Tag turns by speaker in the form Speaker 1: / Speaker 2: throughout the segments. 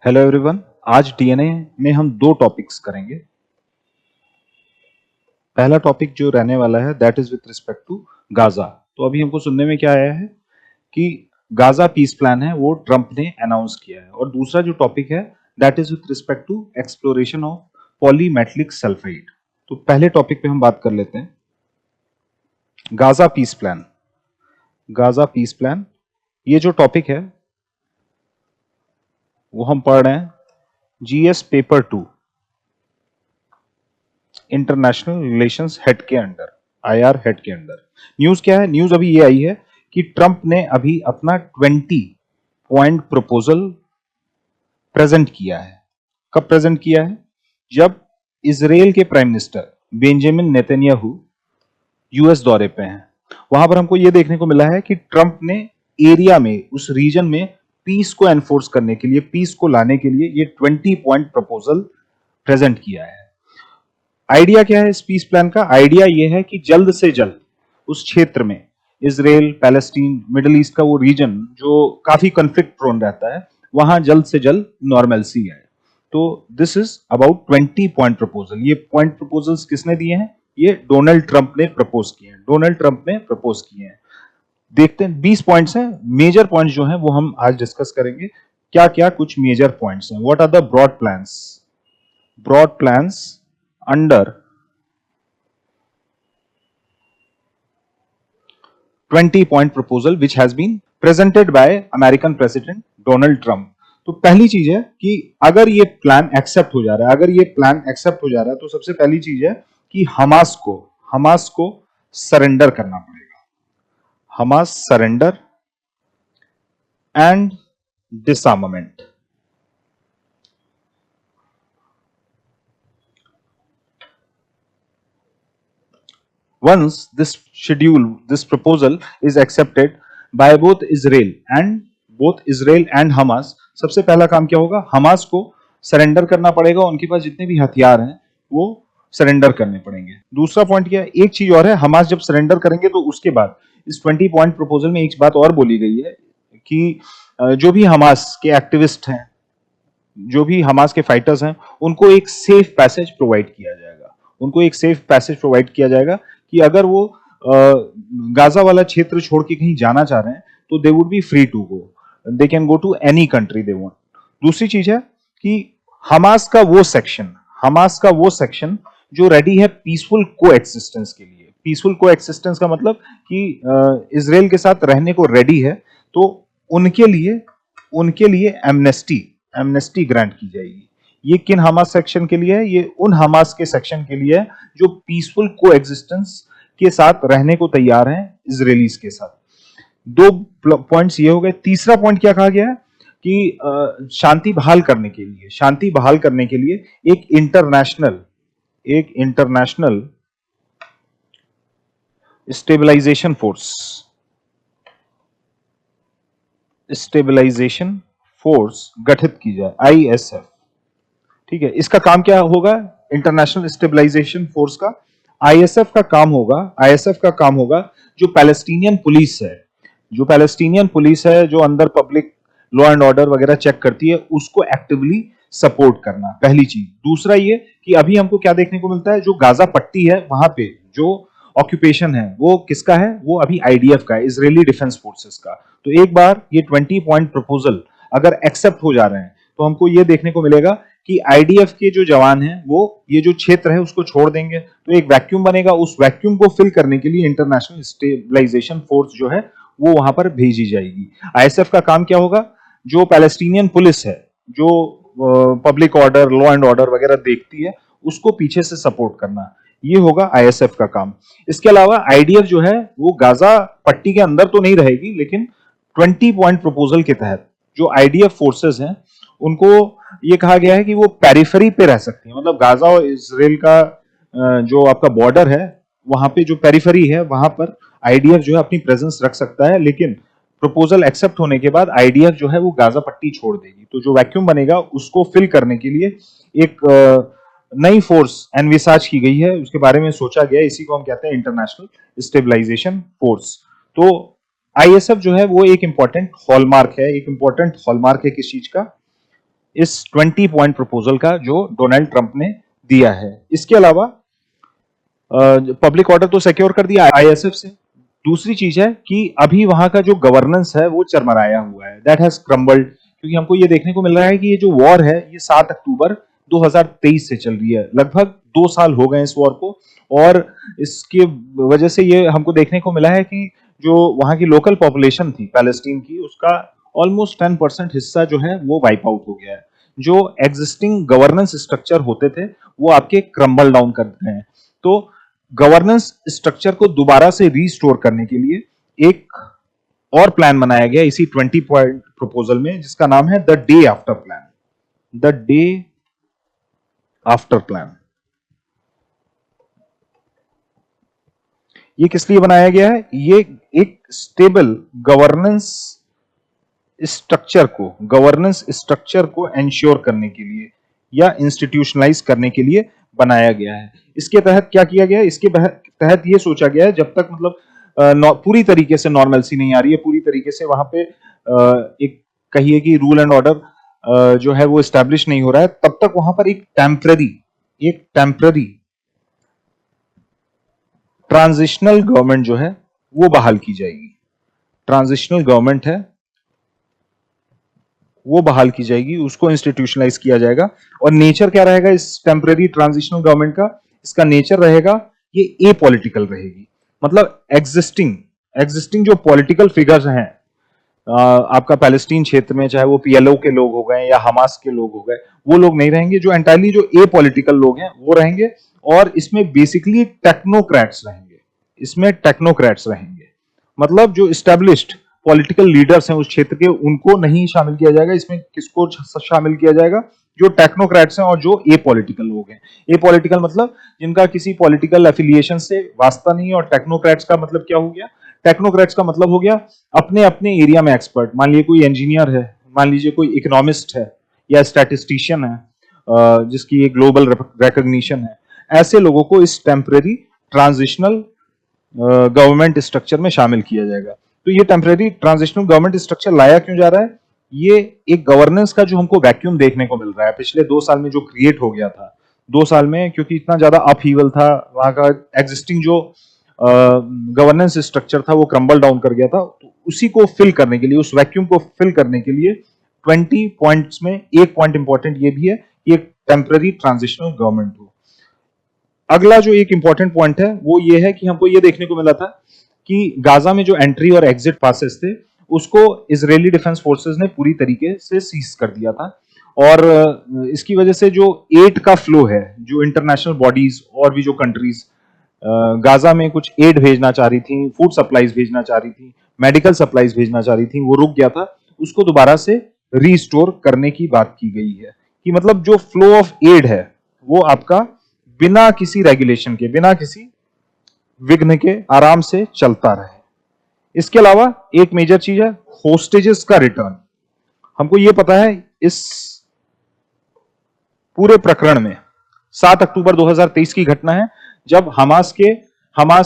Speaker 1: Hello everyone. आज DNA में हम दो टॉपिक्स करेंगे। पहला टॉपिक जो रहने वाला है that is with respect to Gaza. तो अभी हमको सुनने में क्या आया है कि गाजा पीस प्लान है वो ट्रंप ने अनाउंस किया है, और दूसरा जो टॉपिक है that is with respect to exploration of polymetallic sulphide. तो पहले टॉपिक पे हम बात कर लेते हैं, Gaza peace plan. Gaza peace plan ये जो टॉपिक है वो हम पढ़ रहे हैं GS paper 2 international relations head के अंडर, आईआर हेड के अंडर। न्यूज क्या है? न्यूज अभी ये आई है कि ट्रंप ने अभी अपना 20 पॉइंट प्रपोजल प्रेजेंट किया है। कब प्रेजेंट किया है? जब इजराइल के prime minister Benjamin Netanyahu US दौरे पे हैं। वहां पर हमको ये देखने को मिला है कि ट्रंप ने एरिया में, उस रीजन में पीस को एनफोर्स करने के लिए, पीस को लाने के लिए ये 20 पॉइंट प्रपोजल प्रेजेंट किया है। आइडिया क्या है इस पीस प्लान का? आइडिया यह है कि जल्द से जल्द उस क्षेत्र में, इजराइल, पैलेस्टीन, मिडिल ईस्ट का वो रीजन जो काफी कॉन्फ्लिक्ट प्रोन रहता है, वहां जल्द से जल्द नॉर्मलसी आए। तो this is about 20 point proposal. ये पॉइंट प्रपोजल्स किसने दिए हैं? ये डोनाल्ड ट्रंप ने प्रपोज किए हैं। डोनाल्ड ट्रंप ने प्रपोज किए हैं। देखते हैं, 20 पॉइंट्स हैं। मेजर पॉइंट्स जो हैं वो हम आज डिस्कस करेंगे। क्या क्या कुछ मेजर पॉइंट्स हैं? What are the broad plans? Broad plans under 20 point proposal which has been presented by American President Donald Trump। तो पहली चीज है कि अगर ये प्लान एक्सेप्ट हो जा रहा है, अगर ये प्लान एक्सेप्ट हो जा रहा है, तो सबसे पहली चीज है कि हमास को सरेंडर करना पड़ेगा। Hamas surrender and डिसआर्मामेंट। Once this proposal is accepted by both Israel and Hamas, सबसे पहला काम क्या होगा? हमास को सरेंडर करना पड़ेगा। उनके पास जितने भी हथियार हैं वो सरेंडर करने पड़ेंगे। दूसरा पॉइंट क्या है? एक चीज और है, हमास जब सरेंडर करेंगे तो उसके बाद इस 20 पॉइंट प्रपोजल में एक बात और बोली गई है कि जो भी हमास के एक्टिविस्ट हैं, जो भी हमास के फाइटर्स हैं, उनको एक सेफ पैसेज प्रोवाइड किया जाएगा। उनको एक सेफ पैसेज प्रोवाइड किया जाएगा कि अगर वो गाजा वाला क्षेत्र छोड़ के कहीं जाना चाह रहे हैं तो they would be free to go, they can go to any country they want. दूसरी चीज है कि हमास का वो सेक्शन जो रेडी है पीसफुल को एक्सिस्टेंस के लिए। पीसफुल को एक्सिस्टेंस का मतलब कि इजराइल के साथ रहने को रेडी है, तो उनके लिए एमनेस्टी ग्रांट की जाएगी। ये किन हमास सेक्शन के लिए है? ये उन हमास के सेक्शन के लिए है जो पीसफुल को एक्सिस्टेंस के साथ रहने को तैयार हैं इजरायलीज के साथ। दो पॉइंट्स ये हो गए। तीसरा पॉइंट क्या कहा गया है कि शांति बहाल करने के लिए एक इंटरनेशनल स्टेबलाइजेशन फोर्स गठित की जाए, आईएसएफ। ठीक है, इसका काम क्या होगा? इंटरनेशनल स्टेबलाइजेशन फोर्स का आईएसएफ का काम होगा जो पैलेस्टीनियन पुलिस है, जो अंदर पब्लिक लॉ एंड ऑर्डर वगैरह चेक करती है, उसको एक्टिवली सपोर्ट करना, पहली चीज। दूसरा ये कि अभी हमको क्या देखने को मिलता है, जो गाजा पट्टी है वहां पे जो ऑक्यूपेशन है वो किसका है? वो अभी आईडीएफ का है, इजरायली डिफेंस फोर्सेस का। तो एक बार ये 20 पॉइंट प्रपोजल अगर एक्सेप्ट हो जा रहे हैं तो हमको ये देखने को मिलेगा कि आईडीएफ के जो जवान हैं वो ये जो क्षेत्र है उसको छोड़ देंगे, तो एक वैक्यूम बनेगा। उस वैक्यूम को फिल करने के लिए इंटरनेशनल स्टेबलाइजेशन फोर्स जो है वो वहां पर भेजी जाएगी। आईएसएफ का काम क्या होगा? जो पैलेस्टीनियन पुलिस है, जो public order, law and order वगैरह देखती है, उसको पीछे से सपोर्ट करना, ये होगा आईएसएफ का काम। इसके अलावा आईडीएफ जो है वो गाजा पट्टी के अंदर तो नहीं रहेगी, लेकिन 20 पॉइंट प्रपोजल के तहत जो आईडीएफ फोर्सेस हैं उनको ये कहा गया है कि वो पेरिफेरी पे रह सकती है। मतलब गाजा और इजराइल का जो आपका बॉर्डर है, वहां पे जो पेरिफेरी है वहां पर आईडीएफ जो है अपनी प्रेजेंस रख सकता है, लेकिन प्रपोजल एक्सेप्ट होने के बाद आईडीएफ जो है वो गाजा पट्टी छोड़ देगी। तो जो वैक्यूम बनेगा उसको फिल करने के लिए एक नई फोर्स एनविसाज की गई है, उसके बारे में सोचा गया है। इसी को हम कहते हैं इंटरनेशनल स्टेबलाइजेशन फोर्स। तो आईएसएफ जो है वो एक इंपॉर्टेंट हॉलमार्क है। किस चीज का? इस 20 पॉइंट प्रपोजल का जो डोनाल्ड ट्रंप ने दिया है। इसके अलावा पब्लिक ऑर्डर तो सिक्योर कर दिया आईएसएफ से। दूसरी चीज है कि अभी वहां का जो गवर्नेंस है वो चरमराया हुआ है, दैट हैज क्रम्बल्ड, क्योंकि हमको ये देखने को मिल रहा है कि ये जो वॉर है ये 7 अक्टूबर 2023 से चल रही है, लगभग 2 साल हो गए इस वॉर को। और इसकी वजह से ये हमको देखने को मिला है कि जो वहां की लोकल पॉपुलेशन थी पैलेस्टीन की, उसका ऑलमोस्ट 10% हिस्सा जो है वो वाइप आउट हो गया है। जो एग्जिस्टिंग गवर्नेंस स्ट्रक्चर होते थे वो आपके क्रम्बल डाउन कर गए हैं। तो गवर्नेंस स्ट्रक्चर को दोबारा से रीस्टोर करने के लिए एक और प्लान बनाया गया इसी 20 पॉइंट प्रपोजल में, जिसका नाम है the day after plan. The day after plan ये किस लिए बनाया गया है? ये एक स्टेबल गवर्नेंस स्ट्रक्चर को एंश्योर करने के लिए या इंस्टीट्यूशनलाइज करने के लिए बनाया गया है। इसके तहत क्या किया गया है? इसके तहत ये सोचा गया है जब तक मतलब पूरी तरीके से नॉर्मलसी नहीं आ रही है, पूरी तरीके से वहां पे एक कहिए कि रूल एंड ऑर्डर जो है वो एस्टैब्लिश नहीं हो रहा है, तब तक वहां पर एक टेम्पररी ट्रांजिशनल गवर्नमेंट जो है वो बहाल की जाएगी। ट्रांजिशनल गवर्नमेंट है वो बहाल की जाएगी, उसको इंस्टीट्यूशनलाइज किया जाएगा। और नेचर क्या रहेगा इस टेम्पररी ट्रांजिशनल गवर्नमेंट का? इसका नेचर रहेगा ये ए पॉलिटिकल रहेगी, मतलब एग्जिस्टिंग जो पॉलिटिकल फिगर्स हैं आपका पैलेस्टीन क्षेत्र में, चाहे वो पीएलओ के लोग हो गए या हमास के लोग हो गए, वो लोग नहीं रहेंगे। जो एंटायरली जो ए पॉलिटिकल लोग हैं वो रहेंगे, और इसमें बेसिकली टेक्नोक्रेट्स रहेंगे। मतलब जो एस्टैब्लिश्ड पॉलिटिकल लीडर्स हैं उस क्षेत्र के, उनको नहीं शामिल किया जाएगा। इसमें किसको शामिल किया जाएगा? जो टेक्नोक्रेट्स हैं और जो ए पॉलिटिकल लोग हैं। ए पॉलिटिकल मतलब जिनका किसी पॉलिटिकल एफिलिएशन से वास्ता नहीं है, और टेक्नोक्रेट्स का मतलब क्या हो गया? टेक्नोक्रेट्स का मतलब हो गया अपने अपने एरिया में एक्सपर्ट। मान लीजिए कोई इंजीनियर है, मान लीजिए कोई इकोनॉमिस्ट है या स्टैटिस्टिशियन है जिसकी एक ग्लोबल रिकॉग्निशन है, ऐसे लोगों को इस टेम्पररी ट्रांजिशनल गवर्नमेंट स्ट्रक्चर में शामिल किया जाएगा। तो ये टेम्पररी ट्रांजिशनल गवर्नमेंट स्ट्रक्चर लाया क्यों जा रहा है? ये एक गवर्नेंस का जो हमको वैक्यूम देखने को मिल रहा है पिछले 2 साल में, जो क्रिएट हो गया था 2 साल में, क्योंकि इतना ज्यादा अपहीवल था, वहां का एग्जिस्टिंग जो गवर्नेंस स्ट्रक्चर था वो क्रम्बल डाउन कर गया था। तो उसी को फिल करने के लिए, उस वैक्यूम को फिल करने के लिए 20 पॉइंट्स में एक पॉइंट इंपॉर्टेंट ये भी है कि एक टेम्पररी ट्रांजिशनल गवर्नमेंट हो। अगला जो एक इंपॉर्टेंट पॉइंट है वो ये है कि हमको ये देखने को मिला था कि गाजा में जो एंट्री और एग्जिट पासेस थे उसको इजरायली डिफेंस फोर्सेस ने पूरी तरीके से सीज कर दिया था। और इसकी वजह से जो एड का फ्लो है, जो इंटरनेशनल बॉडीज और भी जो कंट्रीज गाजा में कुछ एड भेजना चाह रही थी, फूड सप्लाईज भेजना चाह रही थी, मेडिकल सप्लाईज भेजना चाह रही थी, वो रुक गया था। उसको दोबारा से रीस्टोर करने की बात की गई है कि मतलब जो फ्लो ऑफ एड है वो आपका बिना किसी रेगुलेशन के, बिना किसी विघ्न के आराम से चलता रहे। इसके अलावा एक मेजर चीज है होस्टेजेस का रिटर्न। हमको यह पता है इस पूरे प्रकरण में 7 अक्टूबर 2023 की घटना है, जब हमास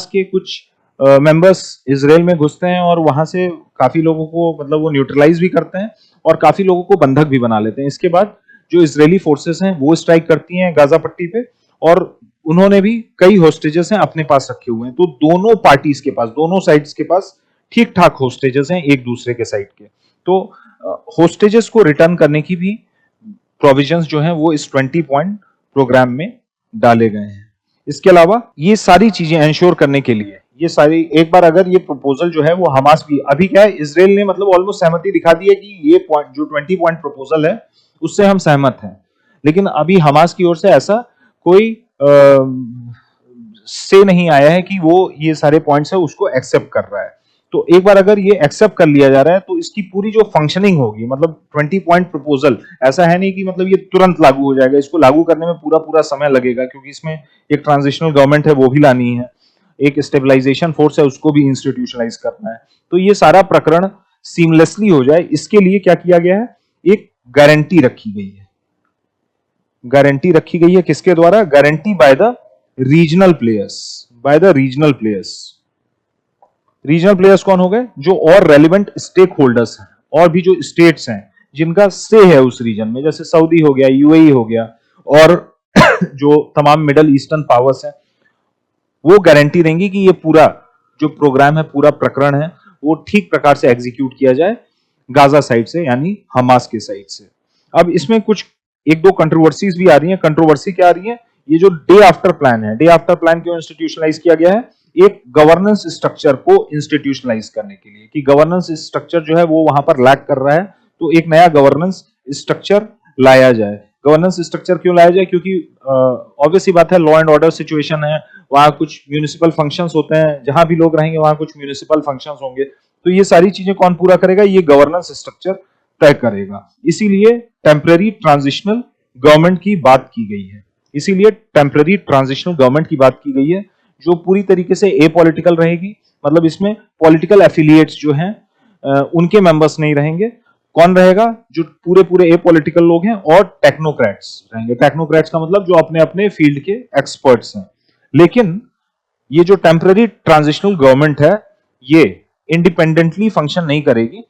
Speaker 1: के कुछ मेंबर्स इजराइल में घुसते हैं और वहां से काफी लोगों को मतलब वो न्यूट्रलाइज भी करते हैं और काफी लोगों को बंधक भी बना लेते हैं। इसके बाद जो इजरायली फोर्सेस हैं वो स्ट्राइक करती हैं गाजा पट्टी पे, और उन्होंने भी कई होस्टेजेस हैं अपने पास रखे हुए हैं। तो दोनों पार्टीज के पास, दोनों साइड्स के पास ठीक ठाक होस्टेजेस हैं एक दूसरे के साइड के। तो होस्टेजेस को रिटर्न करने की भी प्रोविजंस जो हैं वो इस 20 पॉइंट प्रोग्राम में डाले गए हैं। इसके अलावा ये सारी चीजें इंश्योर करने के लिए, ये सारी एक बार अगर ये प्रपोजल जो है वो हमास भी, अभी क्या है इजराइल ने मतलब ऑलमोस्ट सहमति दिखा दी है कि ये पॉइंट जो 20 पॉइंट प्रपोजल है उससे हम सहमत हैं, लेकिन अभी हमास की ओर से ऐसा कोई से नहीं आया है कि वो ये सारे पॉइंट्स है उसको एक्सेप्ट कर रहा है। तो एक बार अगर ये एक्सेप्ट कर लिया जा रहा है तो इसकी पूरी जो फंक्शनिंग होगी, मतलब 20 पॉइंट प्रपोजल ऐसा है नहीं कि मतलब ये तुरंत लागू हो जाएगा, इसको लागू करने में पूरा समय लगेगा, क्योंकि इसमें एक ट्रांजिशनल गवर्नमेंट है वो भी लानी है, एक स्टेबलाइजेशन फोर्स है उसको भी इंस्टीट्यूशनलाइज करना है। तो ये सारा प्रकरण सीमलेसली हो जाए, इसके लिए क्या किया गया है, एक गारंटी रखी गई है। गारंटी रखी गई है किसके द्वारा? Guarantee by the regional players, by the regional players. Regional players कौन हो गए? जो और रेलिवेंट स्टेक होल्डर्स हैं और भी जो स्टेट्स हैं जिनका से है उस रीजन में, जैसे सऊदी हो गया, यूएई हो गया, और जो तमाम मिडल ईस्टर्न पावर्स हैं, वो गारंटी देंगी कि ये पूरा जो प्रोग्राम है, पूरा प्रकरण है, वो ठीक प्रकार से एग्जीक्यूट किया जाए गाजा साइड से, यानी हमास के साइड से। अब इसमें कुछ एक दो कंट्रोवर्सीज भी आ रही हैं। कंट्रोवर्सी क्या आ रही है? ये जो डे आफ्टर प्लान है, डे आफ्टर प्लान क्यों इंस्टीट्यूशनलाइज किया गया है? एक गवर्नेंस स्ट्रक्चर को इंस्टीट्यूशनलाइज करने के लिए, कि गवर्नेंस स्ट्रक्चर जो है वो वहां पर लैक कर रहा है, तो एक नया गवर्नेंस स्ट्रक्चर लाया जाए। गवर्नेंस स्ट्रक्चर क्यों लाया जाए? क्योंकि ऑब्वियस ही बात है, लॉ एंड ऑर्डर सिचुएशन है, वहां कुछ म्यूनिसिपल फंक्शंस होते हैं, जहां भी लोग रहेंगे वहां कुछ म्यूनिसिपल फंक्शंस होंगे, तो ये सारी चीजें कौन पूरा करेगा? ये गवर्नेंस स्ट्रक्चर तय करेगा। इसीलिए टेम्पररी ट्रांजिशनल गवर्नमेंट की बात की गई है। इसीलिए टेम्पररी ट्रांजिशनल गवर्नमेंट की बात की गई है, जो पूरी तरीके से एपॉलिटिकल रहेगी, मतलब इसमें पॉलिटिकल एफिलिएट्स जो हैं उनके मेंबर्स नहीं रहेंगे। कौन रहेगा? जो पूरे पूरे एपॉलिटिकल लोग हैं, और टेक्नोक्रेट्स रहेंगे। टेक्नोक्रेट्स का मतलब जो अपने अपने फील्ड के एक्सपर्ट्स हैं। लेकिन ये जो टेम्पररी ट्रांजिशनल गवर्नमेंट है, ये इंडिपेंडेंटली फंक्शन नहीं करेगी।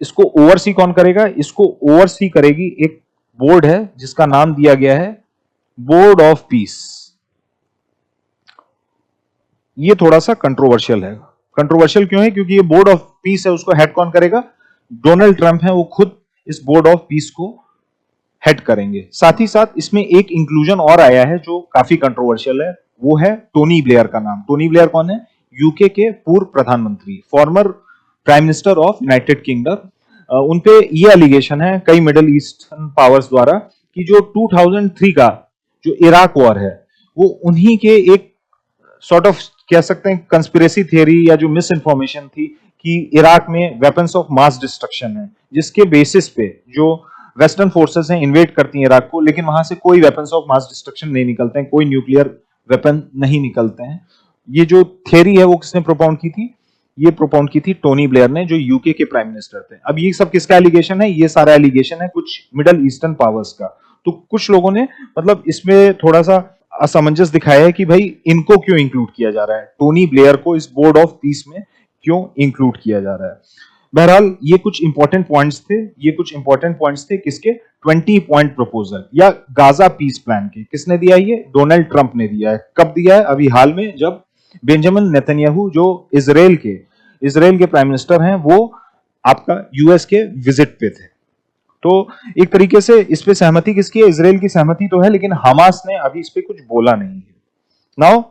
Speaker 1: इसको ओवरसी कौन करेगा? इसको ओवरसी करेगी एक बोर्ड है, जिसका नाम दिया गया है बोर्ड ऑफ पीस। ये थोड़ा सा कंट्रोवर्शियल है। कंट्रोवर्शियल क्यों है? क्योंकि ये बोर्ड ऑफ पीस है, उसको हेड कौन करेगा? डोनाल्ड ट्रंप है, वो खुद इस बोर्ड ऑफ पीस को हेड करेंगे। साथ ही साथ इसमें एक इंक्लूजन और आया है जो काफी कंट्रोवर्शियल है, वो है टोनी ब्लेयर का नाम। टोनी ब्लेयर कौन है? यूके के पूर्व प्रधानमंत्री, former prime minister of United kingdom. उनपे ये एलिगेशन है कई मिडिल ईस्टर्न पावर्स द्वारा कि जो 2003 का जो इराक वॉर है, वो उन्हीं के एक सॉर्ट ऑफ कह सकते हैं कंस्पिरेसी थियरी, या जो मिस इन्फॉर्मेशन थी कि इराक में वेपन्स ऑफ मास डिस्ट्रक्शन है, जिसके बेसिस पे जो वेस्टर्न फोर्सेस हैं इन्वेड करती हैं इराक को, लेकिन वहां से कोई वेपन्स ऑफ मास डिस्ट्रक्शन नहीं निकलते हैं, कोई न्यूक्लियर वेपन नहीं निकलते हैं। ये जो थियरी है वो किसने प्रोपाउंड की थी? ये प्रोपाउंड की थी टोनी ब्लेयर ने, जो यूके के प्राइम मिनिस्टर थे। अब ये सब किसका एलिगेशन है? ये सारा एलिगेशन है कुछ मिडल ईस्टर्न पावर्स का। तो कुछ लोगों ने मतलब इसमें थोड़ा सा असमंजस दिखाया है कि भाई इनको क्यों इंक्लूड किया जा रहा है, टोनी ब्लेयर को इस बोर्ड ऑफ पीस में क्यों इंक्लूड किया जा रहा है। बहरहाल ये कुछ इंपॉर्टेंट पॉइंट्स थे, ये कुछ इंपॉर्टेंट पॉइंट्स थे किसके? 20 पॉइंट प्रपोजल या गाजा पीस प्लान के। किसने दिया? ये डोनाल्ड ट्रंप ने दिया है। कब दिया है? अभी हाल में, जब बेंजामिन नेतन्याहू जो इजराइल के प्राइम मिनिस्टर हैं, वो आपका यूएस के विजिट पे थे। तो एक तरीके से इस पे सहमति किसकी है? इजराइल की सहमति तो है, लेकिन हमास ने अभी इस पे कुछ बोला नहीं है। Now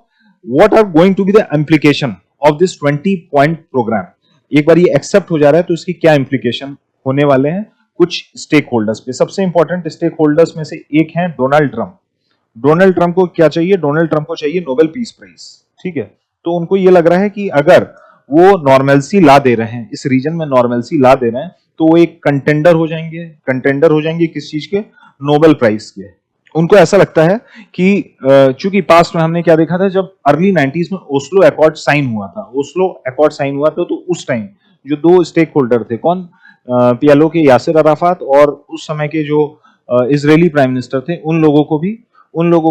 Speaker 1: what are going to be the implication of this 20 point program? एक बार ये एक्सेप्ट हो जा रहा है तो इसकी क्या इम्प्लीकेशन होने वाले हैं कुछ स्टेक होल्डर्स पे। सबसे इंपॉर्टेंट स्टेक होल्डर्स में से एक है डोनाल्ड ट्रंप। डोनाल्ड ट्रंप को क्या चाहिए? डोनाल्ड ट्रंप को चाहिए नोबेल पीस प्राइज, ठीक है। तो उनको ये लग रहा है कि अगर वो नॉर्मलसी ला दे रहे हैं, इस रीजन में नॉर्मलसी ला दे रहे हैं, तो वो एक कंटेंडर हो जाएंगे किस चीज के? नोबेल प्राइज के। उनको ऐसा लगता है कि चूंकि पास्ट में हमने क्या देखा था, जब अर्ली 90s में ओस्लो अकॉर्ड साइन हुआ था, तो उस टाइम जो दो स्टेक होल्डर थे, कौन? पीएलओ के यासिर अराफात और उस समय के जो इजरायली प्राइम मिनिस्टर थे, उन लोगों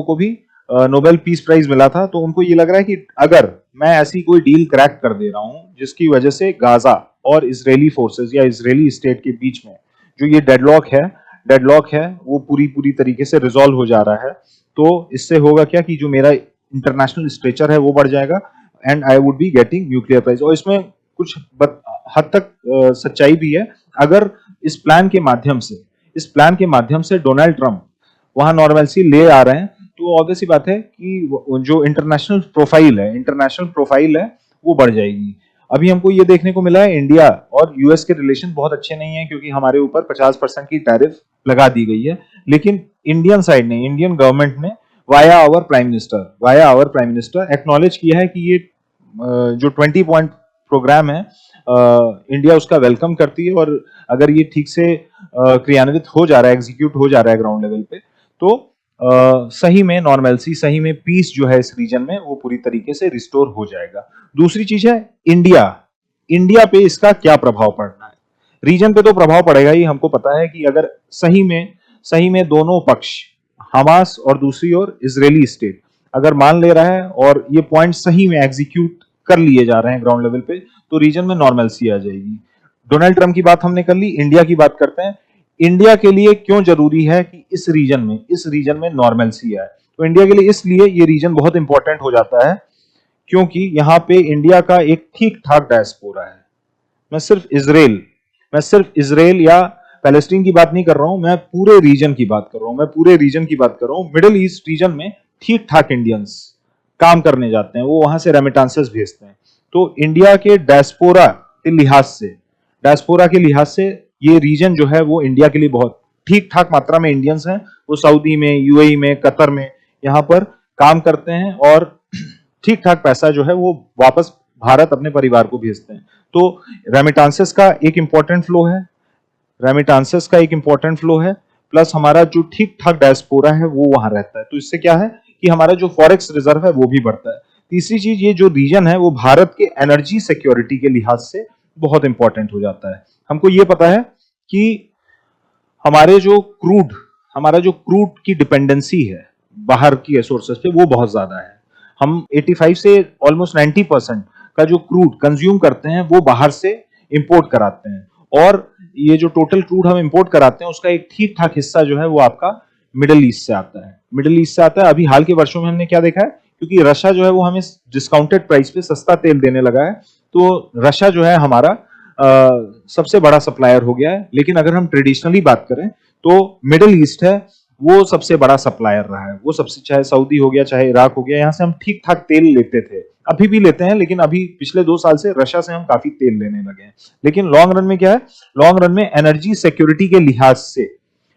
Speaker 1: को भी नोबेल पीस प्राइज मिला था। तो उनको ये लग रहा है कि अगर मैं ऐसी कोई डील क्रैक कर दे रहा हूं जिसकी वजह से गाजा और इजरायली फोर्सेस या इजरायली स्टेट के बीच में जो ये डेडलॉक है वो पूरी तरीके से रिजॉल्व हो जा रहा है, तो इससे होगा क्या कि जो मेरा इंटरनेशनल स्टेचर है वो बढ़ जाएगा, and I would be getting nuclear prize. और इसमें कुछ हद तक सच्चाई भी है। अगर इस प्लान के माध्यम से डोनाल्ड ट्रंप वहां नॉर्मलसी ले आ रहे हैं, तो ऑब्वियस सी बात है कि जो इंटरनेशनल प्रोफाइल है वो बढ़ जाएगी। अभी हमको ये देखने को मिला है इंडिया और यूएस के रिलेशन बहुत अच्छे नहीं है, क्योंकि हमारे ऊपर 50% की टैरिफ लगा दी गई है। लेकिन इंडियन गवर्नमेंट ने via our prime minister acknowledge किया है कि ये जो 20 पॉइंट प्रोग्राम है, इंडिया उसका वेलकम करती है, और अगर ये ठीक से क्रियान्वित हो जा रहा है, एग्जीक्यूट हो जा रहा है ग्राउंड लेवल पे, तो सही में नॉर्मलसी, सही में पीस जो है इस रीजन में वो पूरी तरीके से रिस्टोर हो जाएगा। दूसरी चीज है इंडिया पे इसका क्या प्रभाव पड़ना है? रीजन पे तो प्रभाव पड़ेगा ही, हमको पता है कि अगर सही में दोनों पक्ष, हमास और दूसरी ओर इजरायली स्टेट, अगर मान ले रहा है और ये पॉइंट सही में एग्जीक्यूट कर लिए जा रहे हैं ग्राउंड लेवल पे, तो रीजन में नॉर्मलसी आ जाएगी। डोनाल्ड ट्रंप की बात हमने कर ली, इंडिया की बात करते हैं। इंडिया के लिए क्यों जरूरी है कि इस रीजन में नॉर्मलसी आए? तो इंडिया के लिए इसलिए ये रीजन बहुत इंपॉर्टेंट हो जाता है क्योंकि यहाँ पे इंडिया का एक ठीक ठाक डायस्पोरा है। मैं सिर्फ इजराइल या पैलेस्टीन की बात नहीं कर रहा हूं, मैं पूरे रीजन की बात कर रहा हूं। मिडिल ईस्ट रीजन में ठीक ठाक इंडियंस काम करने जाते हैं, वो वहां से रेमिटेंसेस भेजते हैं। तो इंडिया के डायस्पोरा के लिहाज से ये रीजन जो है वो इंडिया के लिए बहुत ठीक ठाक मात्रा में इंडियंस हैं। वो सऊदी में, यूएई में, कतर में यहाँ पर काम करते हैं और ठीक ठाक पैसा जो है वो वापस भारत अपने परिवार को भेजते हैं। तो रेमिटेंसेस का एक इंपॉर्टेंट फ्लो है, प्लस हमारा जो ठीक ठाक डायस्पोरा है वो वहां रहता है। तो इससे क्या है कि हमारा जो फॉरेक्स रिजर्व है वो भी बढ़ता है। तीसरी चीज, ये जो रीजन है वो भारत के एनर्जी सिक्योरिटी के लिहाज से बहुत इंपॉर्टेंट हो जाता है। हमको ये पता है कि हमारा जो क्रूड की डिपेंडेंसी है बाहर की सोर्सेस पे वो बहुत ज्यादा है। हम 85 से ऑलमोस्ट 90% का जो क्रूड कंज्यूम करते हैं वो बाहर से इंपोर्ट कराते हैं और ये जो टोटल क्रूड हम इंपोर्ट कराते हैं उसका एक ठीक ठाक हिस्सा जो है वो आपका मिडिल ईस्ट से आता है। अभी हाल के वर्षों में हमने क्या देखा है, क्योंकि रशिया जो है वो हमें डिस्काउंटेड प्राइस पे सस्ता तेल देने लगा है, तो रशिया जो है हमारा सबसे बड़ा सप्लायर हो गया है। लेकिन अगर हम ट्रेडिशनली बात करें तो मिडिल ईस्ट है वो सबसे बड़ा सप्लायर रहा है। वो सबसे, चाहे सऊदी हो गया चाहे इराक हो गया, यहां से हम ठीक ठाक तेल लेते थे, अभी भी लेते हैं, लेकिन अभी पिछले 2 साल से रशिया से हम काफी तेल लेने लगे हैं। लेकिन लॉन्ग रन में क्या है, लॉन्ग रन में एनर्जी सिक्योरिटी के लिहाज से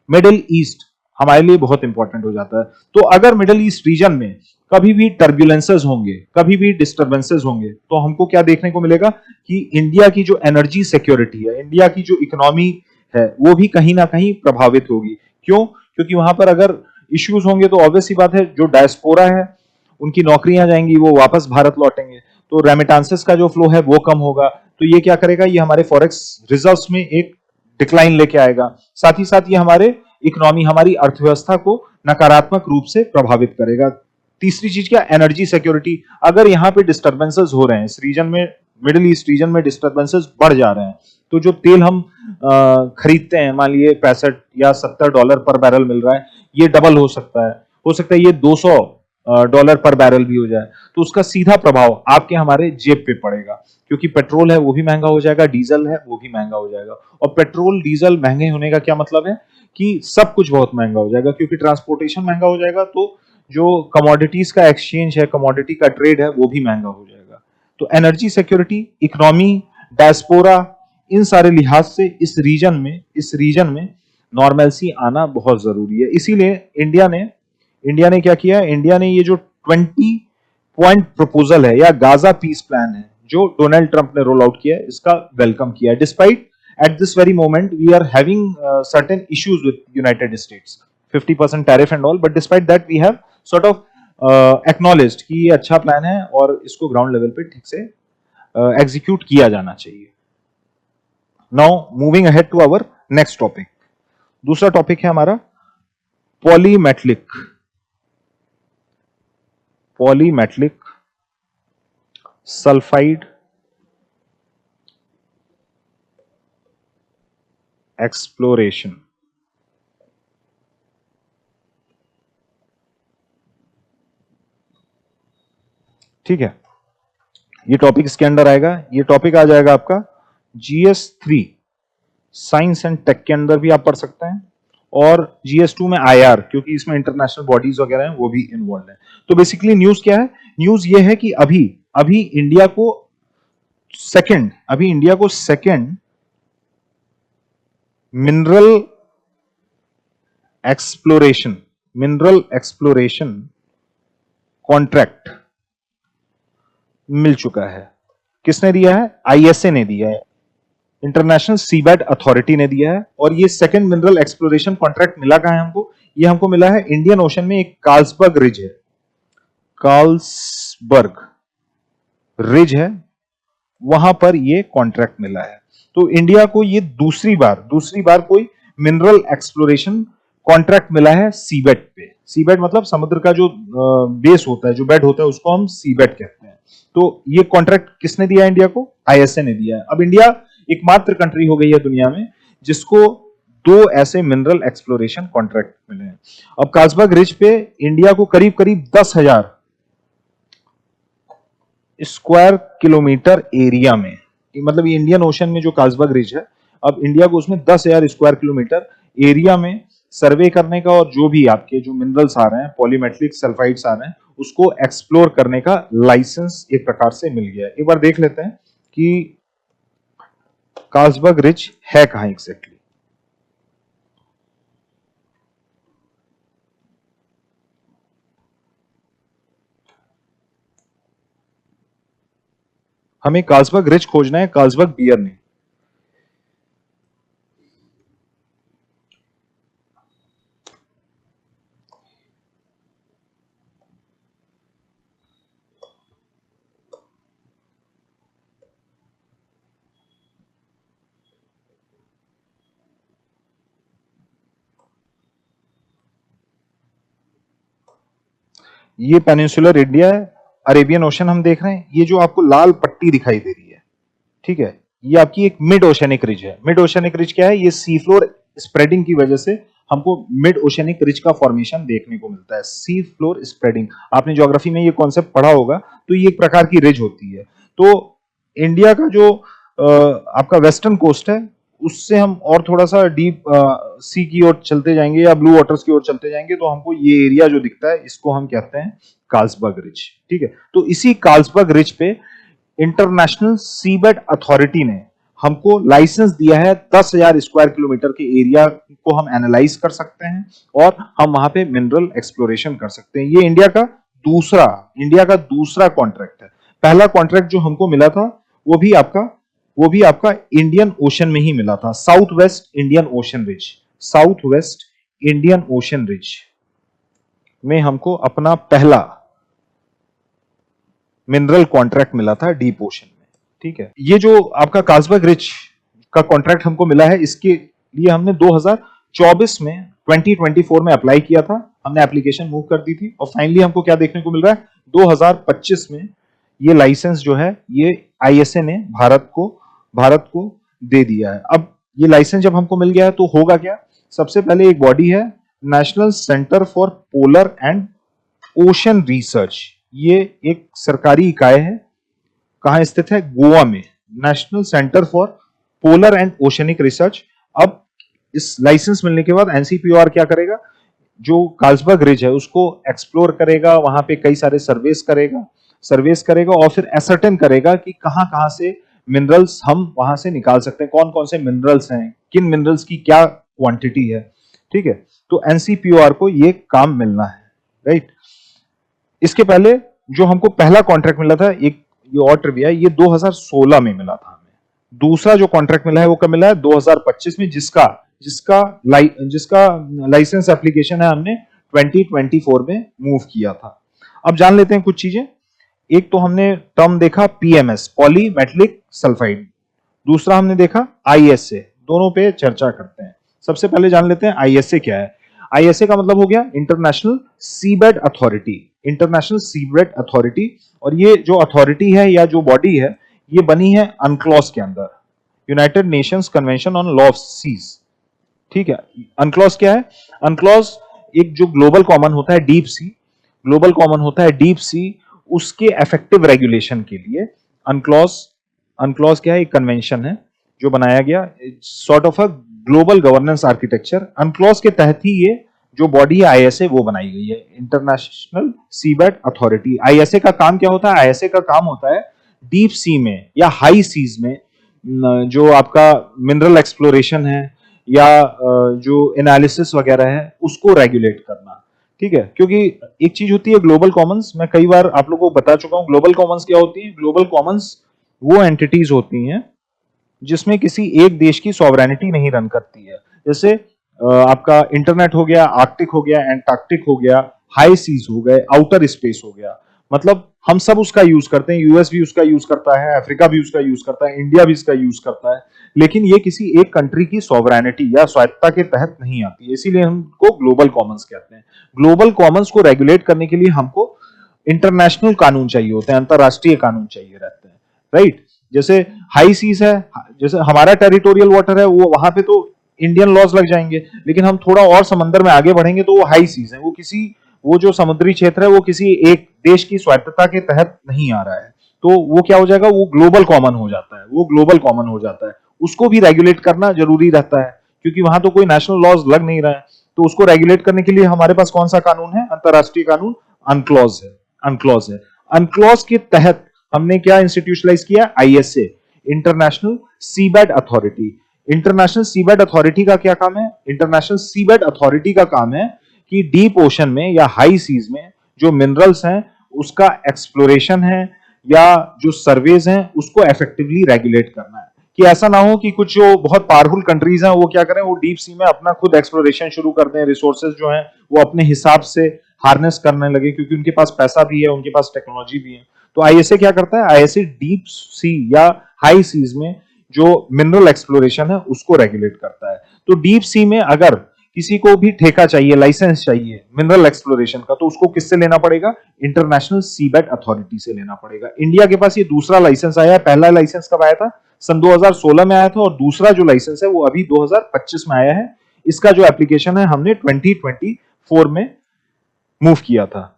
Speaker 1: मिडिल ईस्ट हमारे लिए बहुत इंपॉर्टेंट हो जाता है। तो अगर मिडिल ईस्ट रीजन में कभी भी टर्बुलेंसेस होंगे, कभी भी डिस्टर्बेंसेस होंगे, तो हमको क्या देखने को मिलेगा कि इंडिया की जो एनर्जी सिक्योरिटी है, इंडिया की जो इकोनॉमी है, वो भी कहीं ना कहीं प्रभावित होगी। क्यों? क्योंकि वहां पर अगर इश्यूज होंगे तो ऑब्वियस सी बात है जो डायस्पोरा है उनकी नौकरियां जाएंगी, वो वापस भारत लौटेंगे, तो रेमिटेंसेस का जो फ्लो है वो कम होगा। तो ये क्या करेगा, ये हमारे फॉरेक्स रिजर्व्स में एक डिक्लाइन लेके आएगा। साथ ही साथ ये हमारे इकोनॉमी, हमारी अर्थव्यवस्था को नकारात्मक रूप से प्रभावित करेगा। तीसरी चीज क्या, एनर्जी सिक्योरिटी। अगर यहाँ पे डिस्टर्बेंसेस हो रहे हैं इस रीजन में, मिडिल ईस्ट रीजन में डिस्टर्बेंसेस बढ़ जा रहे हैं, तो जो तेल हम खरीदते हैं, मान लिए 65 या $70 पर बैरल मिल रहा है, ये डबल हो सकता है ये $200 पर बैरल भी हो जाए। तो उसका सीधा प्रभाव आपके हमारे जेब पे पड़ेगा, क्योंकि पेट्रोल है वो भी महंगा हो जाएगा, डीजल है वो भी महंगा हो जाएगा। और पेट्रोल डीजल महंगे होने का क्या मतलब है कि सब कुछ बहुत महंगा हो जाएगा, क्योंकि ट्रांसपोर्टेशन महंगा हो जाएगा, तो जो कमोडिटीज का एक्सचेंज है, कमोडिटी का ट्रेड है, वो भी महंगा हो जाएगा। तो एनर्जी सिक्योरिटी, इकोनॉमी, डायस्पोरा, इन सारे लिहाज से इस रीजन में नॉर्मलसी आना बहुत जरूरी है। इसीलिए इंडिया ने क्या किया, इंडिया ने ये जो 20 पॉइंट प्रपोजल है या गाजा पीस प्लान है जो डोनाल्ड ट्रंप ने रोल आउट किया है, इसका वेलकम किया है। Despite at this very moment we are having certain issues with United States, 50% tariff and all, but despite that we have sort of acknowledged कि ये अच्छा प्लान है और इसको ग्राउंड लेवल पे ठीक से एग्जीक्यूट किया जाना चाहिए। Now moving ahead to our next topic. दूसरा टॉपिक है हमारा पॉलीमेटलिक सल्फाइड एक्सप्लोरेशन। ठीक है, ये टॉपिक इसके अंडर आएगा। ये टॉपिक आ जाएगा आपका GS3 साइंस एंड टेक के अंदर भी आप पढ़ सकते हैं, और GS2 में IR, क्योंकि इसमें इंटरनेशनल बॉडीज वगैरह हैं वो भी इन्वॉल्व है। तो बेसिकली न्यूज क्या है, न्यूज ये है कि अभी इंडिया को सेकंड मिनरल एक्सप्लोरेशन कॉन्ट्रैक्ट मिल चुका है। किसने दिया है? ISA ने दिया है, इंटरनेशनल सीबेड अथॉरिटी ने दिया है। और ये सेकंड मिनरल एक्सप्लोरेशन कॉन्ट्रैक्ट मिला कहां है हमको? ये हमको मिला है इंडियन ओशन में, एक कार्लसबर्ग रिज है, वहां पर ये कॉन्ट्रैक्ट मिला है। तो इंडिया को ये दूसरी बार कोई मिनरल एक्सप्लोरेशन कॉन्ट्रैक्ट मिला है सीबेट पे। सीबेट मतलब समुद्र का जो बेस होता है, जो बेड होता है, उसको हम सीबेट कहते हैं। तो ये कॉन्ट्रैक्ट किसने दिया इंडिया को? ISA ने दिया है। अब इंडिया एकमात्र कंट्री हो गई है दुनिया में जिसको दो ऐसे मिनरल एक्सप्लोरेशन कॉन्ट्रैक्ट मिले हैं। अब काल्सबर्ग रिज पे इंडिया को करीब करीब 10,000 स्क्वायर किलोमीटर एरिया में, मतलब ये इंडियन ओशन में जो काल्सबर्ग रिज है, अब इंडिया को उसमें 10,000 स्क्वायर किलोमीटर एरिया में सर्वे करने का और जो भी आपके जो मिनरल्स आ रहे हैं, पॉलीमेटलिक सल्फाइड्स आ रहे हैं, उसको एक्सप्लोर करने का लाइसेंस एक प्रकार से मिल गया है। एक बार देख लेते हैं कि काल्सबर्ग रिज है कहां एग्जैक्टली। हमें काल्सबर्ग रिज खोजना है, काल्सबर्ग बियर नहीं। ये पेनिनसुलर इंडिया है, अरेबियन ओशन हम देख रहे हैं। ये जो आपको लाल पट्टी दिखाई दे रही है, ठीक है, ये आपकी एक मिड ओशनिक रिज है। मिड ओशनिक रिज क्या है? ये सी फ्लोर स्प्रेडिंग की वजह से हमको मिड ओशनिक रिज का फॉर्मेशन देखने को मिलता है। सी फ्लोर स्प्रेडिंग, आपने ज्योग्राफी में ये कॉन्सेप्ट पढ़ा होगा। तो ये एक प्रकार की रिज होती है। तो इंडिया का जो आपका वेस्टर्न कोस्ट है, उससे हम और थोड़ा सा डीप सी की ओर चलते जाएंगे या ब्लू वाटर्स की ओर चलते जाएंगे, तो हमको ये एरिया जो दिखता है, इसको हम कहते हैं काल्सबर्ग रिज। ठीक है, तो इसी काल्सबर्ग रिज पे इंटरनेशनल सीबेड अथॉरिटी ने हमको लाइसेंस दिया है। 10,000 स्क्वायर किलोमीटर के एरिया को हम एनालाइज कर सकते हैं और हम वहां पे मिनरल एक्सप्लोरेशन कर सकते हैं। ये इंडिया का दूसरा कॉन्ट्रैक्ट है। पहला कॉन्ट्रैक्ट जो हमको मिला था वो भी आपका इंडियन ओशन में ही मिला था। South West Indian ocean ridge में हमको अपना पहला मिनरल कॉन्ट्रैक्ट मिला था डीप ओशन में। ठीक है, ये जो आपका काल्सबर्ग रिज का कॉन्ट्रैक्ट हमको मिला है, इसके लिए हमने 2024 में 2024 में अप्लाई किया था। हमने एप्लीकेशन मूव कर दी थी और फाइनली हमको क्या देखने को मिल रहा है, 2025 में ये लाइसेंस जो है ये आईएसए ने भारत को दे दिया है। अब ये लाइसेंस जब हमको मिल गया है तो होगा क्या? सबसे पहले एक बॉडी है national centre for polar and ocean research. ये एक सरकारी इकाई है। कहां स्थित है? गोवा में, national centre for polar and oceanic research. अब इस लाइसेंस मिलने के बाद एनसीपीओआर क्या करेगा? जो काल्सबर्ग रिज है उसको एक्सप्लोर करेगा, वहां पे कई सारे सर्वेस करेगा और फिर एसर्टेन करेगा कि कहां कहां से मिनरल्स हम वहां से निकाल सकते हैं, कौन कौन से मिनरल्स हैं, किन मिनरल्स की क्या क्वांटिटी है। ठीक है, तो एनसीपीओआर को ये काम मिलना है, राइट। इसके पहले जो हमको पहला कॉन्ट्रैक्ट मिला था, एक ये और ट्रिविया, ये 2016 में मिला था हमें। दूसरा जो कॉन्ट्रैक्ट मिला है वो कब मिला है? 2025 में, जिसका लाइसेंस एप्लीकेशन है हमने 2024 में मूव किया था। अब जान लेते हैं कुछ चीजें। एक तो हमने टर्म देखा पीएमएस, पॉलीमेटलिक सल्फाइड। दूसरा हमने देखा आईएसए। दोनों पे चर्चा करते हैं। सबसे पहले जान लेते हैं आईएसए क्या है। आईएसए का मतलब हो गया इंटरनेशनल सीबेड अथॉरिटी। और ये जो अथॉरिटी है या जो बॉडी है, ये बनी है अनक्लॉस के अंदर, United Nations convention on law of seas. ठीक है, अनक्लॉस क्या है? अनक्लॉस एक जो ग्लोबल कॉमन होता है डीप सी, उसके इफेक्टिव रेगुलेशन के लिए अनक्लॉस क्या है? एक कन्वेंशन है जो बनाया गया, sort of a global governance architecture. UNCLOS के तहत ही ये जो बॉडी है आईएसए वो बनाई गई है, इंटरनेशनल सीबेड अथॉरिटी। आईएसए का काम क्या होता है? आईएसए का काम होता है डीप सी में या हाई सीज में जो आपका मिनरल एक्सप्लोरेशन है या जो एनालिसिस वगैरह है उसको रेगुलेट करना। ठीक है, क्योंकि एक चीज होती है ग्लोबल कॉमन्स, मैं कई बार आप लोगों को बता चुका हूं ग्लोबल कॉमन्स क्या होती है। ग्लोबल कॉमन्स वो एंटिटीज होती हैं जिसमें किसी एक देश की सॉवरेनिटी नहीं रन करती है। जैसे आपका इंटरनेट हो गया, आर्कटिक हो गया, एंटार्क्टिक हो गया, हाई सीज हो गए, आउटर स्पेस हो गया, मतलब हम सब उसका यूज करते हैं। यूएस भी उसका यूज करता है, अफ्रीका भी उसका यूज करता है, इंडिया भी इसका यूज करता है, लेकिन ये किसी एक कंट्री की सॉवरेनिटी या स्वायत्तता के तहत नहीं आती है, इसीलिए हमको ग्लोबल कॉमन्स कहते हैं। ग्लोबल कॉमन्स को रेगुलेट करने के लिए हमको इंटरनेशनल कानून चाहिए होते हैं, अंतरराष्ट्रीय कानून चाहिए रहते हैं, राइट। जैसे हाई सीज है, जैसे हमारा टेरिटोरियल वाटर है, वो वहां पे तो इंडियन लॉज लग जाएंगे। लेकिन हम थोड़ा और समंदर में आगे बढ़ेंगे तो वो हाई सीज है, वो जो समुद्री क्षेत्र है वो किसी एक देश की स्वायत्तता के तहत नहीं आ रहा है। तो वो क्या हो जाएगा, वो ग्लोबल कॉमन हो जाता है, वो ग्लोबल कॉमन हो जाता है। उसको भी रेगुलेट करना जरूरी रहता है, क्योंकि वहां तो कोई नेशनल लॉज लग नहीं रहा है। तो उसको रेगुलेट करने के लिए हमारे पास कौन सा कानून है, अंतरराष्ट्रीय कानून अनक्लॉज है। अनक्लॉज है, अनक्लॉज के तहत हमने क्या इंस्टीट्यूशनलाइज किया, ISA, international seabed authority. International seabed authority का क्या काम है, इंटरनेशनल सीबेड अथॉरिटी का काम है कि डीप ओशन में या हाई सीज में जो मिनरल्स हैं उसका एक्सप्लोरेशन है या जो सर्वेज हैं उसको इफेक्टिवली रेगुलेट करना है, कि ऐसा ना हो कि कुछ जो बहुत पावरफुल कंट्रीज हैं वो क्या करें, वो डीप सी में अपना खुद एक्सप्लोरेशन शुरू कर दें, रिसोर्सेज जो हैं वो अपने हिसाब से हार्नेस करने लगे, क्योंकि उनके पास पैसा भी है, उनके पास टेक्नोलॉजी भी है। तो आईएसए क्या करता है, आईएसए डीप सी या हाई सीज में जो मिनरल एक्सप्लोरेशन है उसको रेगुलेट करता है। तो डीप सी में अगर किसी को भी ठेका चाहिए, लाइसेंस चाहिए मिनरल एक्सप्लोरेशन का, तो उसको किससे लेना पड़ेगा, इंटरनेशनल सीबेड अथॉरिटी से लेना पड़ेगा। इंडिया के पास ये दूसरा लाइसेंस आया है, पहला लाइसेंस कब आया था, सन 2016 में आया था, और दूसरा जो लाइसेंस है वो अभी 2025 में आया है। इसका जो एप्लीकेशन है हमने 2024 में मूव किया था।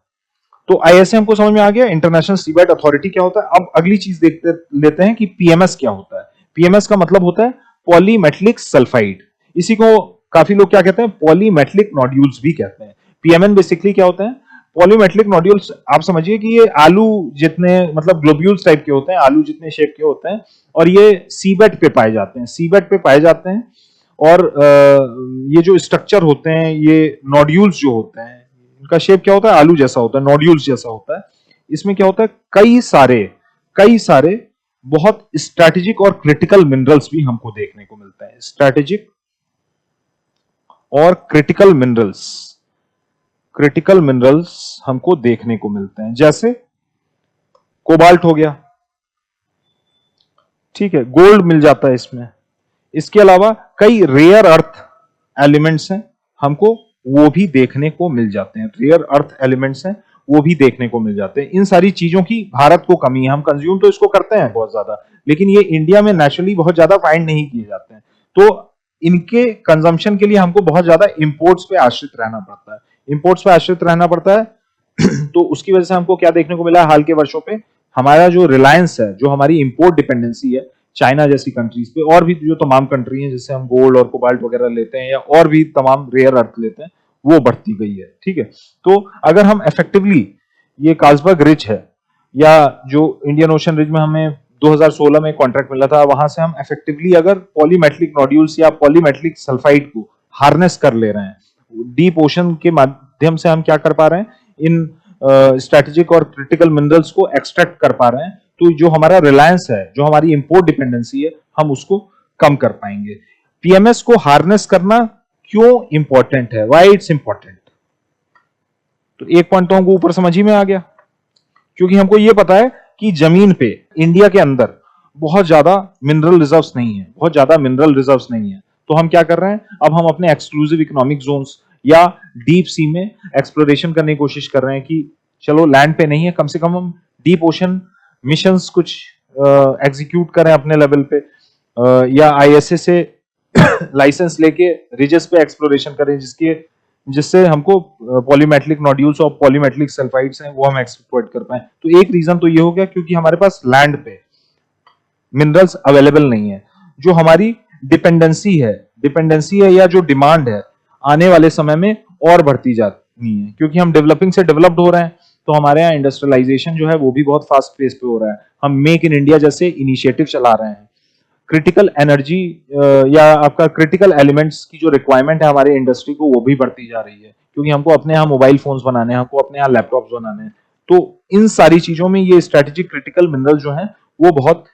Speaker 1: तो आईएसए हमको समझ में आ गया, इंटरनेशनल सीबेड अथॉरिटी क्या होता है। अब अगली चीज देखते लेते हैं कि पीएमएस क्या होता है। पीएमएस का मतलब होता है पॉलीमेटलिक सल्फाइड। इसी को काफी लोग क्या कहते हैं, पॉलीमेटलिक नोड्यूल्स भी कहते हैं। पीएमएन बेसिकली क्या होता है, पॉलीमेटलिक नोड्यूल्स आप समझिए कि ये आलू जितने, मतलब ग्लोब्यूल्स टाइप के होते हैं, आलू जितने शेप के होते हैं, और ये सीबेड पे पाए जाते हैं, सीबेड पे पाए जाते हैं। और ये जो स्ट्रक्चर होते हैं, ये नोड्यूल्स जो होते हैं, इनका शेप क्या होता है, आलू जैसा होता है, नोड्यूल्स जैसा होता है। इसमें क्या होता है, कई सारे बहुत स्ट्रेटेजिक और क्रिटिकल मिनरल्स भी हमको देखने को मिलते हैं। स्ट्रेटेजिक और क्रिटिकल मिनरल्स हमको देखने को मिलते हैं, जैसे कोबाल्ट हो गया, ठीक है, गोल्ड मिल जाता है इसमें। इसके अलावा कई रेयर अर्थ एलिमेंट्स हैं, हमको वो भी देखने को मिल जाते हैं। रेयर अर्थ एलिमेंट्स हैं, वो भी देखने को मिल जाते हैं। इन सारी चीजों की भारत को कमी है, हम कंज्यूम तो इसको करते हैं बहुत ज्यादा, लेकिन ये इंडिया में नेचुरली बहुत ज्यादा फाइंड नहीं किए जाते हैं। तो इनके कंजम्पशन के लिए हमको बहुत ज्यादा इंपोर्ट्स पे आश्रित रहना पड़ता है, इंपोर्ट्स पे आश्रित रहना पड़ता है। तो उसकी वजह से हमको क्या देखने को मिला है हाल के वर्षों पे, हमारा जो रिलायंस है, जो हमारी इंपोर्ट डिपेंडेंसी है चाइना जैसी कंट्रीज पे, और भी जो तमाम कंट्री हैं जिससे हम गोल्ड और कोबाल्ट वगैरह लेते हैं, या और भी तमाम रेयर अर्थ लेते हैं, वो बढ़ती गई है। ठीक है, तो अगर हम इफेक्टिवली ये कार्लसबर्ग रिज है, या जो इंडियन ओशन रिज में हमें 2016 में कॉन्ट्रैक्ट मिला था, वहां से हम इफेक्टिवली अगर पॉलीमेटलिक नोड्यूल्स या पॉलीमेटलिक सल्फाइड को हार्नेस कर ले रहे हैं, डीप ओशन के माध्यम से हम क्या कर पा रहे हैं, इन स्ट्रेटेजिक और क्रिटिकल मिनरल्स को एक्सट्रैक्ट कर पा रहे हैं, तो जो हमारा रिलायंस है, जो हमारी इंपोर्ट डिपेंडेंसी है, हम उसको कम कर पाएंगे। पीएमएस को हार्नेस करना क्यों इंपॉर्टेंट है, व्हाई इट्स इंपॉर्टेंट, तो एक पॉइंट तो हमको ऊपर समझ ही में आ गया, क्योंकि हमको ये पता है कि जमीन पे इंडिया के अंदर बहुत ज्यादा मिनरल रिजर्व्स नहीं है, बहुत ज्यादा मिनरल रिजर्व्स नहीं है। तो हम क्या कर रहे हैं, अब हम अपने एक्सक्लूसिव इकोनॉमिक जोन्स या डीप सी में एक्सप्लोरेशन करने की कोशिश कर रहे हैं कि चलो लैंड पे नहीं है, कम से कम हम डीप ओशन मिशंस कुछ एग्जीक्यूट करें अपने लेवल पे, या आईएसए से लाइसेंस लेके रिजेस पे एक्सप्लोरेशन करें, जिससे हमको पॉलीमेटलिक नोड्यूल्स और पॉलीमेटलिक सल्फाइड्स हैं वो हम एक्सप्लोइट कर पाए। तो एक रीजन तो ये हो गया क्योंकि हमारे पास लैंड पे मिनरल्स अवेलेबल नहीं है। जो हमारी डिपेंडेंसी है या जो डिमांड है, आने वाले समय में और बढ़ती जाती है, क्योंकि हम डेवलपिंग से डेवलप्ड हो रहे हैं, तो हमारे यहाँ इंडस्ट्रियलाइजेशन जो है वो भी बहुत फास्ट पेस पे हो रहा है। हम मेक इन इंडिया जैसे इनिशिएटिव चला रहे हैं। क्रिटिकल एनर्जी या आपका क्रिटिकल एलिमेंट्स की जो रिक्वायरमेंट है हमारे इंडस्ट्री को, वो भी बढ़ती जा रही है, क्योंकि हमको अपने यहाँ मोबाइल फोन्स बनाने हैं, हमको अपने यहाँ लैपटॉप्स बनाने हैं। तो इन सारी चीजों में ये स्ट्रेटेजिक क्रिटिकल मिनरल जो है वो बहुत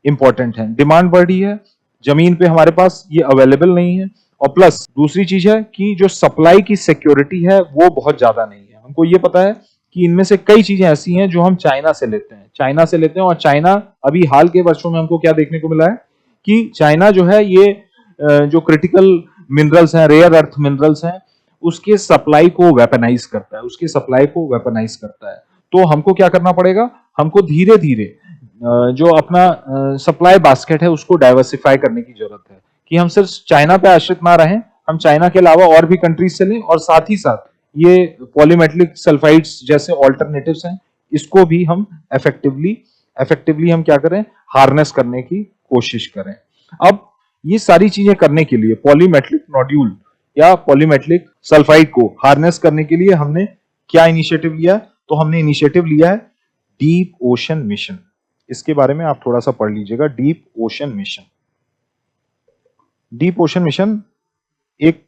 Speaker 1: इंपॉर्टेंट है। डिमांड बढ़ रही है, जमीन पे हमारे पास ये अवेलेबल नहीं है, और प्लस दूसरी चीज है कि जो सप्लाई की सिक्योरिटी है वो बहुत ज्यादा नहीं है। हमको ये पता है कि इनमें से कई चीजें ऐसी हैं जो हम चाइना से लेते हैं, और चाइना अभी हाल के वर्षों में हमको क्या देखने को मिला है कि चाइना जो है ये जो क्रिटिकल मिनरल्स हैं, रेयर अर्थ मिनरल्स हैं, उसके सप्लाई को वेपनाइज करता है, तो हमको क्या करना पड़ेगा, हमको धीरे धीरे जो अपना सप्लाई बास्केट है उसको डाइवर्सिफाई करने की जरूरत है। कि हम सिर्फ चाइना पे आश्रित ना रहें, हम चाइना के अलावा और भी कंट्रीज से लें, और साथ ही साथ ये पॉलीमेटलिक सल्फाइड्स जैसे ऑल्टरनेटिव्स हैं, इसको भी हम इफेक्टिवली हम क्या करें, हार्नेस करने की कोशिश करें। अब ये सारी चीजें करने के लिए पॉलीमेटलिक नोड्यूल या पॉलीमेटलिक सल्फाइड को हार्नेस करने के लिए हमने क्या इनिशिएटिव लिया? तो हमने इनिशिएटिव लिया है डीप ओशन मिशन। इसके बारे में आप थोड़ा सा पढ़ लीजिएगा। Deep ocean mission, deep ocean mission एक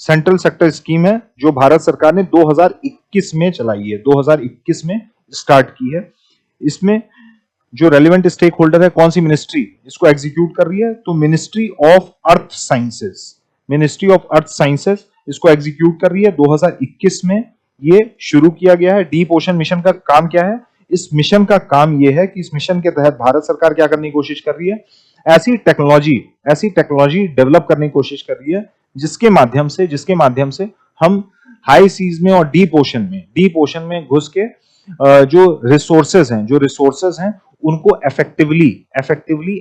Speaker 1: सेंट्रल सेक्टर स्कीम है जो भारत सरकार ने 2021 में चलाई है, 2021 में स्टार्ट की है। इसमें जो रेलेवेंट स्टेक होल्डर है, कौन सी मिनिस्ट्री इसको एग्जीक्यूट कर रही है? तो ministry of earth sciences, ministry of earth sciences इसको एग्जीक्यूट कर रही है। 2021 में ये शुरू किया गया है। डीप ओशन मिशन का काम क्या है? इस मिशन का काम ये है कि इस मिशन के तहत भारत सरकार क्या करने की कोशिश कर रही है? ऐसी टेक्नोलॉजी डेवलप करने की कोशिश कर रही है जिसके माध्यम से हम हाई सीज में और डीप ओशन में घुस के जो रिसोर्सेज हैं उनको इफेक्टिवली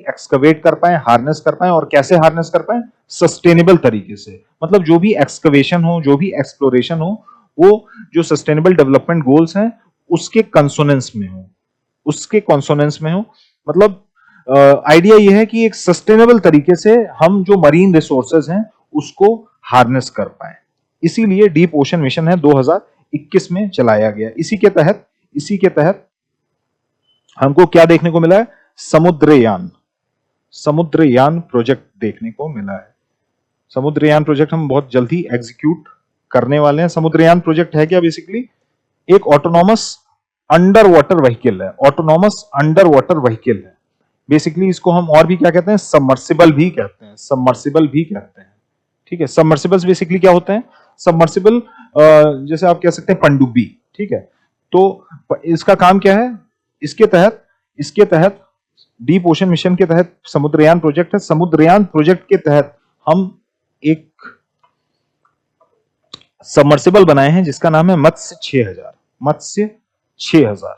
Speaker 1: एक्सकवेट कर पाए, हार्नेस कर पाए। और कैसे हार्नेस कर पाए? सस्टेनेबल तरीके से। मतलब जो भी एक्सकवेशन हो, जो भी एक्सप्लोरेशन हो, वो जो सस्टेनेबल डेवलपमेंट गोल्स हैं उसके कंसोनेंस में हो। मतलब आइडिया ये है कि एक सस्टेनेबल तरीके से हम जो मरीन रिसोर्सेज हैं उसको हार्नेस कर पाए। इसीलिए डीप ओशन मिशन है 2021 में चलाया गया। इसी के तहत हमको क्या देखने को मिला है? समुद्रयान प्रोजेक्ट देखने को मिला है। समुद्रयान प्रोजेक्ट हम बहुत जल्दी एग्जीक्यूट करने वाले हैं। समुद्रयान प्रोजेक्ट है क्या? बेसिकली एक ऑटोनॉमस अंडर वाटर व्हीकल है। बेसिकली इसको हम और भी क्या कहते हैं? सबमर्सिबल भी कहते हैं। ठीक है, सबमर्सिबल्स बेसिकली क्या होते हैं? सबमर्सिबल जैसे आप कह सकते हैं पनडुब्बी। ठीक है, तो इसका काम क्या है? इसके तहत डीप ओशन मिशन के तहत समुद्रयान प्रोजेक्ट है। समुद्रयान प्रोजेक्ट के तहत हम एक सबमर्सिबल बनाए हैं जिसका नाम है मत्स्य 6000।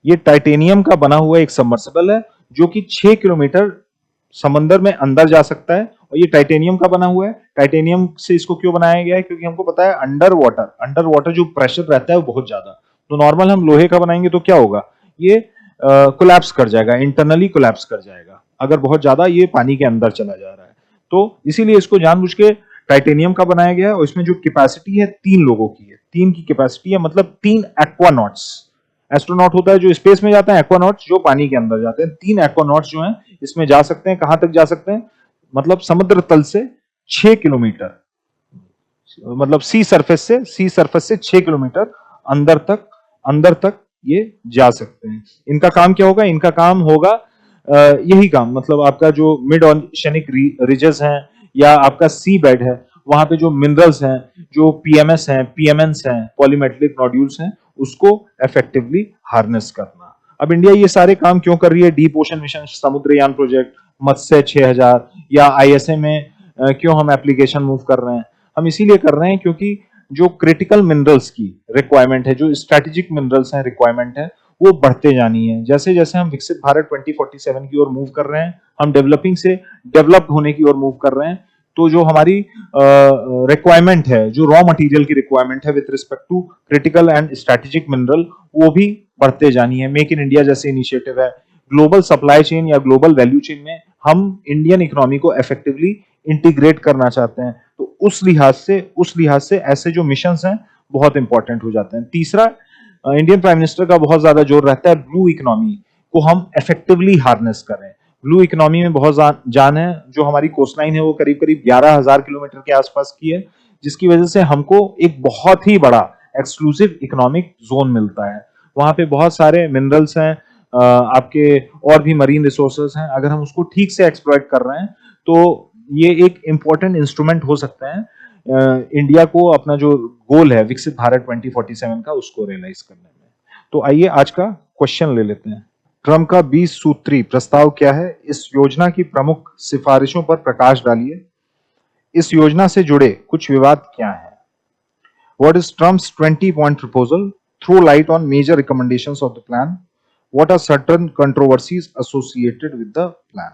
Speaker 1: ये टाइटेनियम का बना हुआ एक सबमर्सिबल है जो कि 6 किलोमीटर समंदर में अंदर जा सकता है। और ये टाइटेनियम का बना हुआ है। टाइटेनियम से इसको क्यों बनाया गया है? क्योंकि हमको पता है अंडर वाटर जो प्रेशर रहता है वो बहुत ज्यादा। तो नॉर्मल हम लोहे का बनाएंगे तो क्या होगा? ये कोलैप्स कर जाएगा, इंटरनली कोलैप्स कर जाएगा अगर बहुत ज्यादा ये पानी के अंदर चला जा रहा है। तो इसीलिए इसको जानबूझ के टाइटेनियम का बनाया गया है। और इसमें जो कैपेसिटी है 3 लोगों की है। 3 की कैपेसिटी है, मतलब 3 एक्वानॉट्स। एस्ट्रोनॉट होता है जो स्पेस में जाता है, एक्वानॉट्स जो पानी के अंदर जाते हैं। 3 एक्वानॉट्स जो हैं इसमें जा सकते हैं। कहां तक जा सकते हैं? मतलब समुद्र तल से 6 किलोमीटर, मतलब सी सरफेस से 6 किलोमीटर अंदर तक ये जा सकते हैं। इनका काम क्या होगा? इनका काम होगा यही काम, मतलब आपका जो मिड ओशनिक रिजेस हैं या आपका सी बेड है, वहां पे जो मिनरल्स हैं, जो पीएमएस हैं, पीएमएनस हैं, पॉलीमेटलिक नोड्यूल्स हैं, उसको इफेक्टिवली हार्नेस करना। अब इंडिया ये सारे काम क्यों कर रही है? Deep ocean mission, Samudrayaan project, Matsya 6000 या आईएसए में क्यों हम एप्लीकेशन मूव कर रहे हैं? हम इसीलिए कर रहे हैं क्योंकि जो क्रिटिकल मिनरल्स की रिक्वायरमेंट है, जो स्ट्रेटेजिक मिनरल्स हैं रिक्वायरमेंट है, वो बढ़ते जानी है। जैसे जैसे हम विकसित भारत 2047 की ओर मूव कर रहे हैं, हम डेवलपिंग से डेवलप्ड होने की ओर मूव कर रहे हैं, तो जो हमारी रिक्वायरमेंट है, जो रॉ मटेरियल की रिक्वायरमेंट है with respect to critical and strategic mineral, वो भी बढ़ते जानी है। मेक इन इंडिया जैसे इनिशिएटिव है, ग्लोबल सप्लाई चेन या ग्लोबल वैल्यू चेन में हम इंडियन इकोनॉमी को इफेक्टिवली इंटीग्रेट करना चाहते हैं। तो उस लिहाज से ऐसे जो मिशंस हैं बहुत इंपॉर्टेंट हो जाते हैं। तीसरा, इंडियन प्राइम मिनिस्टर का बहुत ज्यादा जोर रहता है ब्लू इकोनॉमी को हम इफेक्टिवली हार्नेस करें। ब्लू इकोनॉमी में बहुत जान है। जो हमारी कोस्टलाइन है वो करीब करीब 11,000 किलोमीटर के आसपास की है, जिसकी वजह से हमको एक बहुत ही बड़ा एक्सक्लूसिव इकोनॉमिक जोन मिलता है। वहां पे बहुत सारे मिनरल्स हैं, आपके और भी मरीन रिसोर्सेज हैं। अगर हम उसको ठीक से एक्सप्लॉइट कर रहे हैं तो ये एक इंपॉर्टेंट इंस्ट्रूमेंट हो सकता है इंडिया को अपना जो गोल है विकसित भारत 2047 का, उसको रियलाइज करने में। तो आइए आज का क्वेश्चन ले लेते हैं। ट्रम्प का 20 सूत्री प्रस्ताव क्या है? इस योजना की प्रमुख सिफारिशों पर प्रकाश डालिए। इस योजना से जुड़े कुछ विवाद क्या है? What is Trump's 20-point proposal? Throw light on major recommendations of the plan. What are certain controversies associated with the plan?